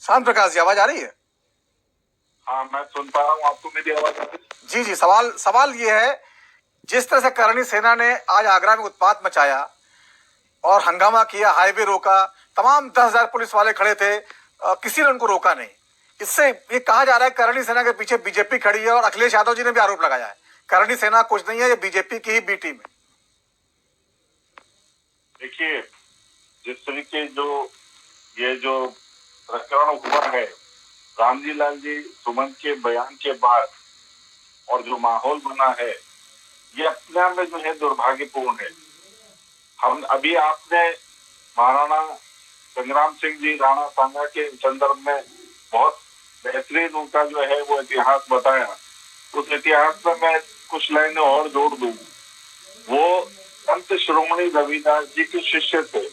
शांत प्रकाश जी, आवाज आ रही है? हाँ, मैं सुन पा रहा हूँ। आपको मेरी आवाज आ रही है? जी जी, सवाल ये है, जिस तरह से करणी सेना ने आज आगरा में उत्पात मचाया और हंगामा किया, हाईवे रोका, तमाम 10,000 पुलिस वाले खड़े थे, किसी ने उनको रोका नहीं। इससे ये कहा जा रहा है करणी सेना के पीछे बीजेपी खड़ी है, और अखिलेश यादव जी ने भी आरोप लगाया है करणी सेना कुछ नहीं है, ये बीजेपी की ही बी टीम है। देखिए, जिस तरीके ये जो प्रकरण हुआ है, रामजी लाल जी सुमन के बयान के बाद और जो माहौल बना है, ये अपने आप में जो है दुर्भाग्यपूर्ण है। हम अभी आपने महाराणा संग्राम सिंह जी राणा सांगा के संदर्भ में बहुत बेहतरीन उनका जो है वो इतिहास बताया। उस इतिहास में मैं कुछ लाइनें और जोड़ दूं। वो संत शिरोमणि रविदास जी के शिष्य थे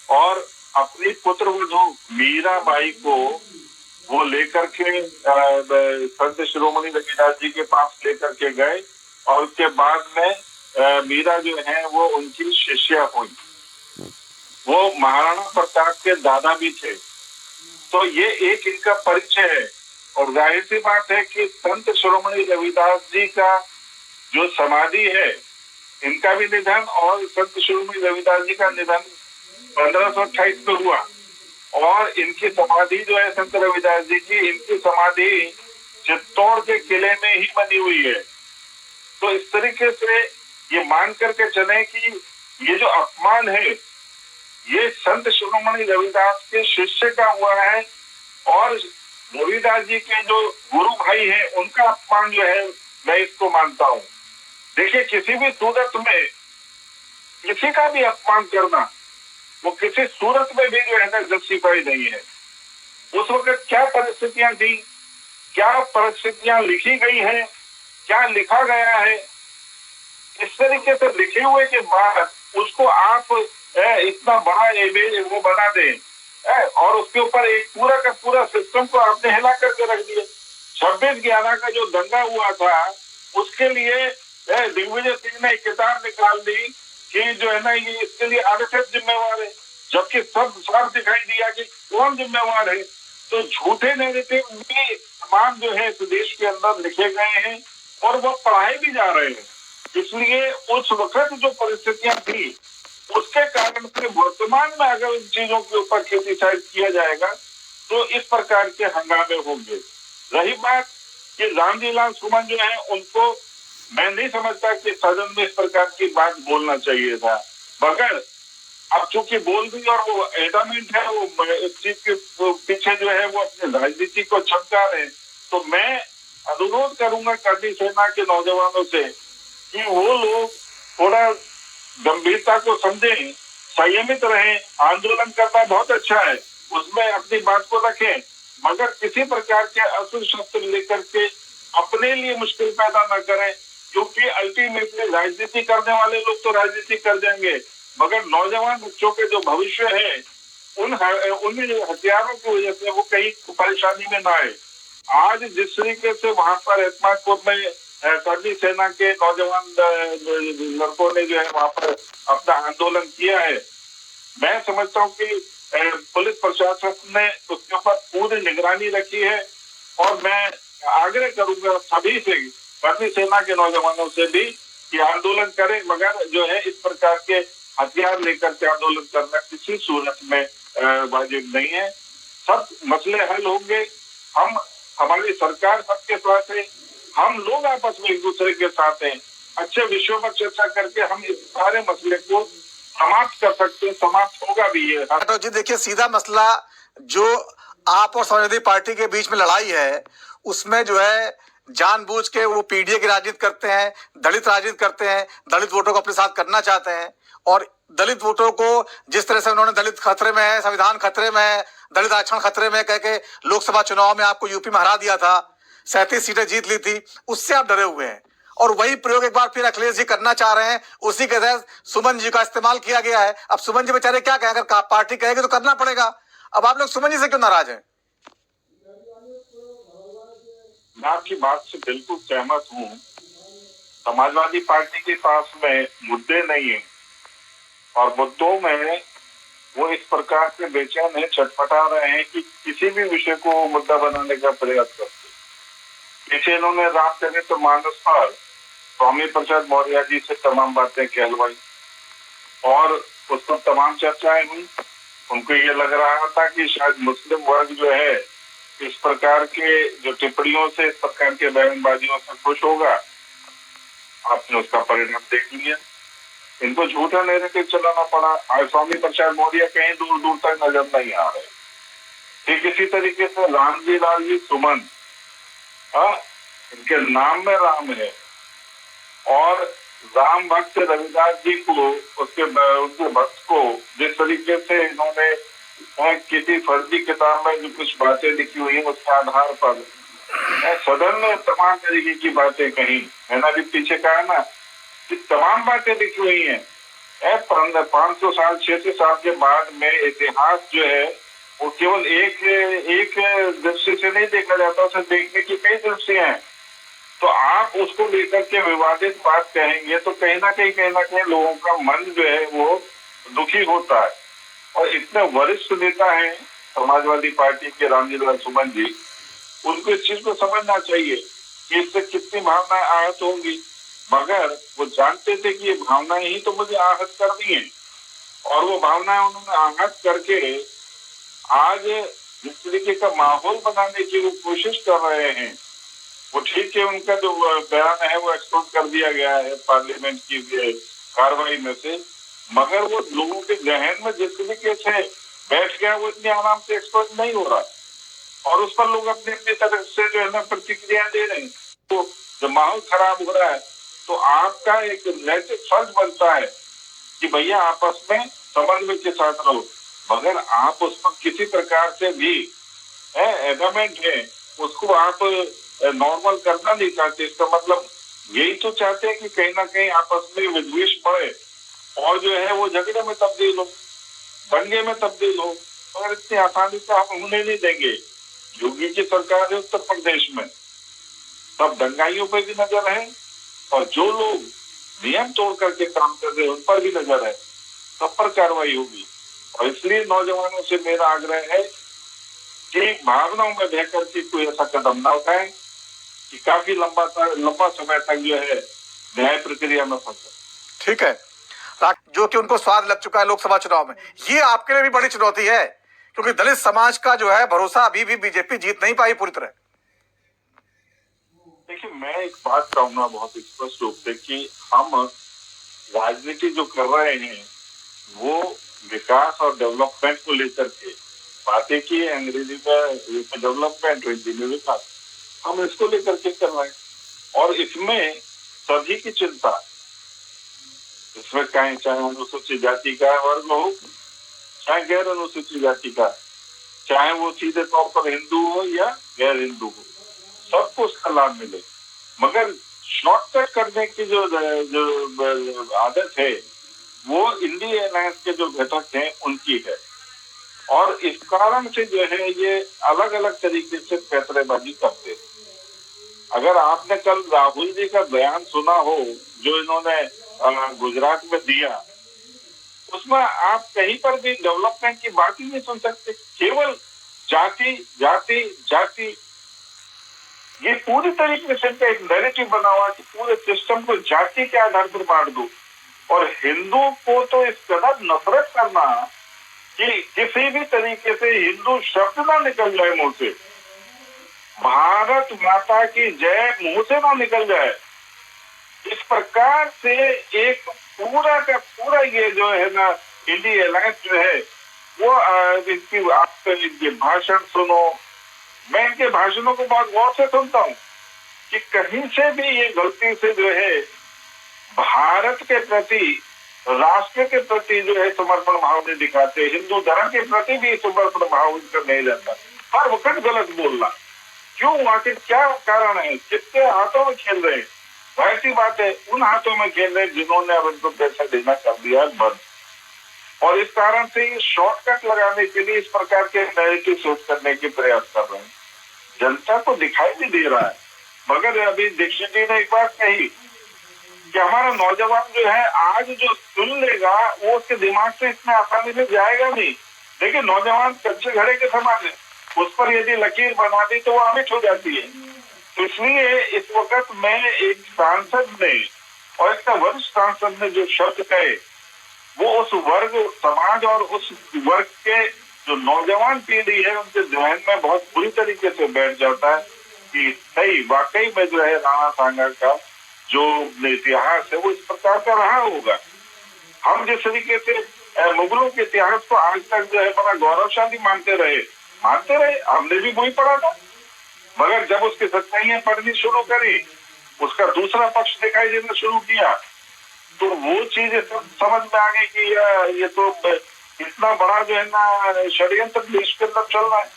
और अपनी पुत्र वधू मीराबाई को वो लेकर के संत शिरोमणि रविदास जी के पास लेकर के गए और उसके बाद में मीरा जो है वो उनकी शिष्या हुई। वो महाराणा प्रताप के दादा भी थे, तो ये एक इनका परिचय है। और जाहिर सी बात है कि संत शिरोमणि रविदास जी का जो समाधि है, इनका भी निधन और संत शिरोमणि रविदास जी का निधन 1528 में हुआ, और इनकी समाधि जो है संत रविदास जी की, इनकी समाधि चित्तौड़ के किले में ही बनी हुई है। तो इस तरीके से ये मान करके चले कि ये जो अपमान है ये संत शिरोमणि रविदास के शिष्य का हुआ है, और रविदास जी के जो गुरु भाई हैं उनका अपमान जो है, मैं इसको मानता हूँ। देखिए, किसी भी सूरत में किसी का भी अपमान करना वो किसी सूरत में भी जो है ना जस्टिफाई नहीं है। उस वक्त क्या परिस्थितियां थी, क्या परिस्थितियां लिखी गई है, क्या लिखा गया है, इस तरीके से लिखे हुए के बाद उसको आप इतना बड़ा इमेज वो बना दें, और उसके ऊपर एक पूरा का पूरा सिस्टम को आपने हिला करके रख दिया। 26/11 का जो दंगा हुआ था उसके लिए दिग्विजय सिंह ने एक किताब निकाल दी कि जो है ना ये इसके लिए आरएसएस जिम्मेवार है, जबकि सब साफ दिखाई दिया कि कौन जिम्मेवार है। तो झूठे नैरेटिव भी तमाम जो है इस देश के अंदर लिखे गए हैं और वो पढ़ाए भी जा रहे हैं। इसलिए उस वक्त जो परिस्थितियां थी उसके कारण से वर्तमान में अगर इन चीजों के ऊपर क्रिटिसाइज किया जाएगा तो इस प्रकार के हंगामे होंगे। रही बात कि रामजी लाल सुमन जो है, उनको मैं नहीं समझता कि सदन में इस प्रकार की बात बोलना चाहिए था, मगर अब चूंकि बोल दी और वो एडमेंट है, वो इस चीज के पीछे जो है वो अपने राजनीति को चमका रहे, तो मैं अनुरोध करूंगा करणी सेना के नौजवानों से कि वो लोग थोड़ा गंभीरता को समझें, संयमित रहें। आंदोलन करना बहुत अच्छा है, उसमें अपनी बात को रखें, मगर किसी प्रकार के अस्त्र शस्त्र लेकर के अपने लिए मुश्किल पैदा न करें, क्योंकि अल्टीमेटली राजनीति करने वाले लोग तो राजनीति कर जाएंगे, मगर नौजवान बच्चों के जो भविष्य है उन हथियारों की वजह से वो कहीं परेशानी में ना आए। आज जिस तरीके से वहां पर एतमादपुर में करणी सेना के नौजवान लड़कों ने जो है वहां पर अपना आंदोलन किया है, मैं समझता हूँ कि पुलिस प्रशासन ने उसके ऊपर पूरी निगरानी रखी है। और मैं आग्रह करूंगा सभी से, करणी सेना के नौजवानों से भी, कि आंदोलन करें, मगर जो है इस प्रकार के हथियार लेकर के आंदोलन करना किसी सूरत में वाजिब नहीं है। सब मसले हल होंगे। हमारी सरकार सबके साथ है, हम लोग आपस में एक दूसरे के साथ हैं। अच्छे विषयों पर चर्चा करके हम इस सारे मसले को समाप्त कर सकते हैं, समाप्त होगा भी ये। तो जी देखिए, सीधा मसला जो आप और समाजवादी पार्टी के बीच में लड़ाई है, उसमें जो है जानबूझ के वो पीडीए की राजनीति करते हैं, दलित राजनीति करते हैं, दलित वोटों को अपने साथ करना चाहते हैं। और दलित वोटों को जिस तरह से उन्होंने दलित खतरे में है, संविधान खतरे में है, दलित आरक्षण खतरे में कह के लोकसभा चुनाव में आपको यूपी में हरा दिया था, 37 सीटें जीत ली थी, उससे आप डरे हुए हैं। और वही प्रयोग एक बार फिर अखिलेश जी करना चाह रहे हैं, उसी के तहत सुमन जी का इस्तेमाल किया गया है। अब सुमन जी बेचारे क्या कहें, अगर पार्टी कहेगी तो करना पड़ेगा। अब आप लोग सुमन जी से क्यों नाराज हैं? मैं आपकी बात से बिल्कुल सहमत हूँ। समाजवादी पार्टी के पास में मुद्दे नहीं है, और मुद्दों में वो इस प्रकार से बेचैन है, छटपटा रहे हैं कि किसी भी विषय को मुद्दा बनाने का प्रयास करते। पीछे इन्होंने रामचरित मानस पर स्वामी प्रसाद मौर्य जी से तमाम बातें कहलवाई और उस पर तमाम चर्चाएं हुई। उनको ये लग रहा था कि शायद मुस्लिम वर्ग जो है इस प्रकार के जो टिप्पणियों से, इस प्रकार के बयानबाजियों से खुश होगा। आपने उसका परिणाम देख लिया। इनको झूठा नैरेटिव चलाना पड़ा। आज स्वामी प्रसाद मौर्य कहीं दूर दूर तक नजर नहीं आ रहे। ठीक इसी तरीके से रामजी लाल जी सुमन, इनके नाम में राम है और राम भक्त रविदास जी को, उनके भक्त को जिस तरीके से इन्होंने किसी फर्जी किताब में जो कुछ बातें लिखी हुई है उसके आधार पर सदन में तमाम तरीके की बातें कही। मैंने अभी पीछे कहा ना कि तमाम बातें लिखी हुई हैं। 500 साल 600 साल के बाद में इतिहास जो है वो केवल एक दृष्टि से नहीं देखा जाता, उसे देखने की कई दृष्टियां हैं। तो आप उसको लेकर के विवादित बात कहेंगे तो कहीं ना कहीं लोगों का मन जो है वो दुखी होता है। और इतने वरिष्ठ नेता हैं समाजवादी पार्टी के रामजी लाल सुमन जी, उनको इस चीज को समझना चाहिए कि इससे कितनी भावनाएं आहत होंगी, मगर वो जानते थे कि ये भावनाएं ही तो मुझे आहत करनी है। और वो भावनाएं उन्होंने आहत करके आज जिस तरीके का माहौल बनाने की वो कोशिश कर रहे हैं, वो ठीक है। उनका जो बयान है वो एक्सपोज कर दिया गया है पार्लियामेंट की कार्रवाई में से, मगर वो लोगों के जहन में जिस तरीके से बैठ गया वो इतनी आराम से एक्सपोज नहीं हो रहा और उस पर लोग अपनी अपनी तरफ से जो है ना प्रतिक्रिया दे रहे हैं। तो जब माहौल खराब हो रहा है तो आपका एक नैतिक फर्ज बनता है कि भैया आपस में समन्वय के साथ रहो, मगर आप उस पर किसी प्रकार से भी एडमेंट है उसको आप नॉर्मल करना नहीं चाहते। इसका मतलब यही तो चाहते हैं कि कहीं ना कहीं आपस में विद्वेष बढ़े और जो है वो झगड़े में तब्दील हो, दंगे में तब्दील हो, और इतनी आसानी से हम होने नहीं देंगे। योगी की सरकार है उत्तर प्रदेश में, सब दंगाइयों पर भी नजर है और जो लोग नियम तोड़ करके काम कर रहे हैं उन पर भी नजर है, सब पर कार्रवाई होगी। और इसलिए नौजवानों से मेरा आग्रह है कि भावनाओं में बह करके कोई ऐसा कदम ना उठाए कि काफी लंबा समय तक जो है न्याय प्रक्रिया में फंसे। ठीक है, जो कि उनको स्वाद लग चुका है लोकसभा चुनाव में। ये आपके लिए भी बड़ी चुनौती है क्योंकि दलित समाज का जो है भरोसा अभी भी बीजेपी जीत नहीं पाई पूरी तरह। देखिए, मैं एक बात कहूंगा बहुत स्पष्ट रूप से कि हम राजनीति जो कर रहे हैं वो विकास और डेवलपमेंट को लेकर के बातें की, अंग्रेजी में डेवलपमेंट, हिंदी में विकास, हम इसको लेकर के कर रहे हैं। और इसमें सभी की चिंता, इसमें चाहे अनुसूचित जाति का वर्ग हो, चाहे गैर अनुसूचित जाति का, चाहे वो सीधे तौर पर हिंदू हो या गैर हिंदू हो, सबको उसका लाभ मिले। मगर शॉर्टकट करने की जो आदत है वो इंडिया अलायंस के जो घटक हैं उनकी है और इस कारण से जो है ये अलग अलग तरीके से पैंतरेबाजी करते हैं। अगर आपने कल राहुल जी का बयान सुना हो जो इन्होंने गुजरात में दिया, उसमें आप कहीं पर भी डेवलपमेंट की बात ही नहीं सुन सकते, केवल जाति जाति जाति। ये पूरी तरीके से एक नैरेटिव बना हुआ कि पूरे सिस्टम को जाति के आधार पर बांट दो और हिंदू को तो इस कदर नफरत करना कि किसी भी तरीके से हिंदू शब्द ना निकल जाए मुंह से, भारत माता की जय मुंह से ना निकल जाए। इस प्रकार से एक पूरा का पूरा ये जो है ना इंडिया अलायंस जो है वो इनके भाषण सुनो, मैं इनके भाषणों को बहुत गौर से सुनता हूँ कि कहीं से भी ये गलती से जो है भारत के प्रति, राष्ट्र के प्रति जो है समर्पण भाव नहीं दिखाते, हिंदू धर्म के प्रति भी समर्पण भाव इनका नहीं रहता, हर वक्त गलत बोलना। क्यों, आखिर क्या कारण है, कितने हाथों में खेल रहे हैं? ऐसी बात है उन हाथों में खेल रहे जिन्होंने अब इनको पैसा देना कर दिया बंद। और इस कारण से ये शॉर्टकट लगाने के लिए इस प्रकार के नैरेटिव सोच करने के प्रयास कर रहे हैं। जनता को दिखाई भी दे रहा है। मगर अभी दीक्षित जी ने एक बात कही कि हमारा नौजवान जो है आज जो सुन लेगा वो उसके दिमाग से इतना आसानी से जाएगा नहीं। देखिए नौजवान कच्चे घड़े के समान है, उस पर यदि लकीर बना दी तो वो अमिट हो जाती है। तो इसलिए इस वक्त में एक सांसद ने और एक वरिष्ठ सांसद ने जो शब्द कहे वो उस वर्ग समाज और उस वर्ग के जो नौजवान पीढ़ी है उनके ध्यान में बहुत बुरी तरीके से बैठ जाता है कि सही वाकई में जो है राणा सांगा का जो इतिहास है वो इस प्रकार का रहा होगा। हम जिस तरीके से मुगलों के इतिहास को आज तक जो है बड़ा गौरवशाली मानते रहे हमने भी वही पढ़ा था, मगर जब उसकी सच्चाइयां पढ़नी शुरू करी, उसका दूसरा पक्ष दिखाई देना शुरू किया, तो वो चीजें समझ में आ गई कि ये तो इतना बड़ा जो है ना षड्यंत्र देश के अंदर चल रहा है,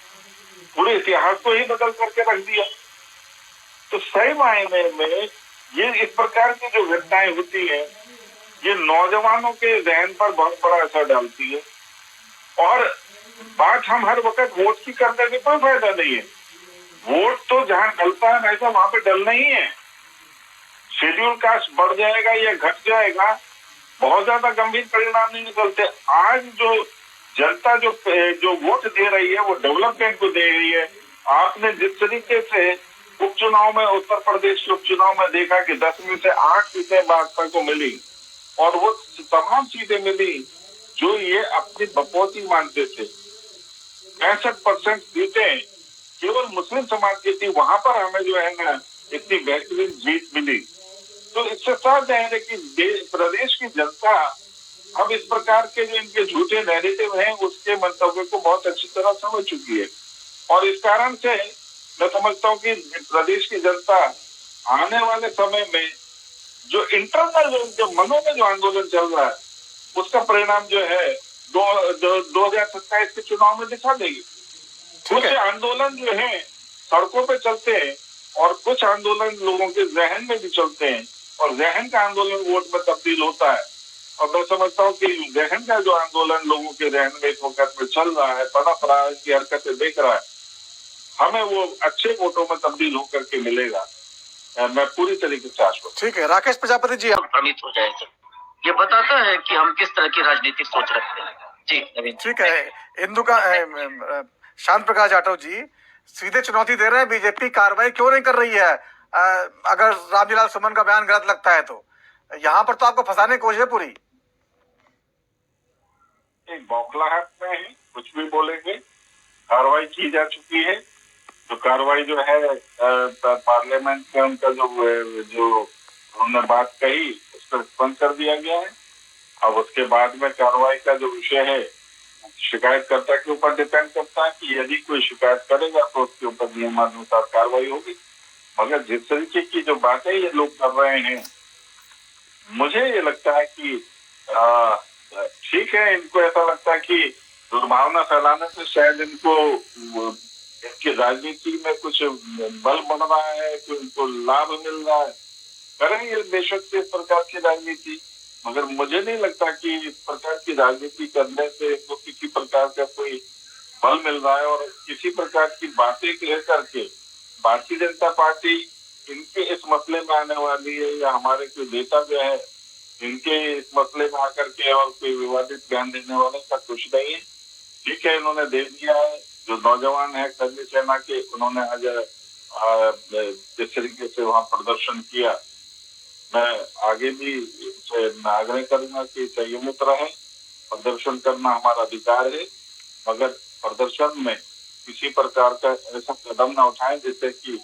पूरे इतिहास को ही बदल करके रख दिया। तो सही मायने में ये इस प्रकार की जो घटनाएं होती हैं ये नौजवानों के जहन पर बहुत बड़ा असर डालती है। और बात हम हर वक्त वोट की करने से कोई फायदा नहीं है। वोट तो जहां डलता है वैसा वहां पे डलना ही है। शेड्यूल कास्ट बढ़ जाएगा या घट जाएगा, बहुत ज्यादा गंभीर परिणाम नहीं निकलते। आज जो जनता जो वोट दे रही है वो डेवलपमेंट को दे रही है। आपने जिस तरीके से उपचुनाव में उत्तर प्रदेश के उपचुनाव में देखा कि 10 में से 8 सीटें भाजपा को मिली और वो तमाम सीटें मिली जो ये अपनी बपौती मानते थे। 65% सीटें केवल मुस्लिम समाज की थी, वहां पर हमें जो है ना इतनी बेहतरीन जीत मिली। तो इससे साफ जाहिर है कि प्रदेश की जनता अब इस प्रकार के जो इनके झूठे नैरेटिव हैं उसके मंतव्य को बहुत अच्छी तरह समझ चुकी है। और इस कारण से मैं समझता हूँ कि प्रदेश की जनता आने वाले समय में जो इंटरनल जो इनके मनों में जो आंदोलन चल रहा है उसका परिणाम जो है 2027 के चुनाव में दिखा देगी। कुछ आंदोलन जो है सड़कों पे चलते हैं और कुछ आंदोलन लोगों के जहन में भी चलते हैं और जहन का आंदोलन वोट में तब्दील होता है। और मैं समझता हूँ कि जहन का जो आंदोलन लोगों के जहन में इस वक्त में चल रहा है, पनप रहा है, की हरकतें देख रहा है, हमें वो अच्छे वोटों में तब्दील होकर के मिलेगा। मैं पूरी तरीके से आश्वस्त। ठीक है, राकेश प्रजापति जी, भ्रमित हो जाएगा। ये बताता है कि हम किस तरह की राजनीतिक सोच रखते हैं। जी नवीन। ठीक है, हिंदू का शांत प्रकाश जाटव जी सीधे चुनौती दे रहे हैं बीजेपी कार्रवाई क्यों नहीं कर रही है अगर रामजीलाल सुमन का बयान गलत लगता है तो। यहाँ पर तो आपको फंसाने की कोशिश है पूरी। एक बौखलाहट में है, कुछ भी बोलेंगे। कार्रवाई की जा चुकी है, जो कार्रवाई जो है पार्लियामेंट में उनका जो उन्होंने बात कही उस पर बंद कर दिया गया है। अब उसके बाद में कार्रवाई का जो विषय है शिकायतकर्ता के ऊपर डिपेंड करता है कि यदि कोई शिकायत करेगा तो उसके ऊपर नियमानुसार कार्रवाई होगी। मगर जिस तरीके की जो बातें ये लोग कर रहे हैं, मुझे ये लगता है कि ठीक है, इनको ऐसा लगता है कि दुर्भावना फैलाने से शायद इनको इनकी राजनीति में कुछ बल बन रहा है, कि उनको लाभ मिल रहा है। करेंगे बेशक से इस प्रकार की राजनीति, मगर मुझे नहीं लगता कि इस प्रकार की राजनीति करने से इनको किसी प्रकार का कोई बल मिल रहा है। और किसी प्रकार की बातें कह करके भारतीय जनता पार्टी इनके इस मसले में आने वाली है या हमारे कोई नेता जो है इनके इस मसले में आकर के और कोई विवादित बयान देने वाले का कुछ नहीं है। ठीक है, इन्होंने दे दिया है। जो नौजवान है कर्मी सेना के, उन्होंने आज जिस तरीके से वहां प्रदर्शन किया, मैं आगे भी आग्रह करूंगा कि संयमित रहे। प्रदर्शन करना हमारा अधिकार है, मगर प्रदर्शन में किसी प्रकार का ऐसा कदम ना उठाएं जिससे कि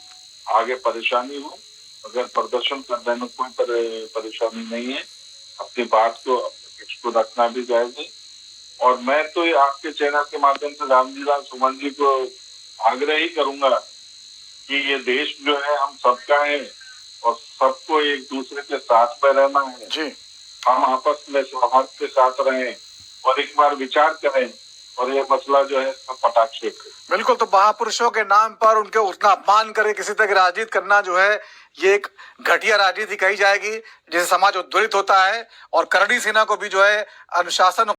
आगे परेशानी हो। अगर प्रदर्शन करने में कोई परेशानी नहीं है, अपनी बात को अपने को रखना भी जायज है। और मैं तो ये आपके चैनल के माध्यम से रामजीलाल सुमन जी को आग्रह ही करूंगा कि ये देश जो है हम सबका है और सबको एक दूसरे के साथ में रहना है जी। हम आपस में सौहार्द के साथ रहें और एक बार विचार करें और ये मसला जो है पटाक्षे करें। बिल्कुल, तो महापुरुषों के नाम पर उनके उतना अपमान करे किसी तरह की राजनीति करना जो है ये एक घटिया राजनीति कही जाएगी, जिससे समाज उद्वेलित होता है। और करणी सेना को भी जो है अनुशासन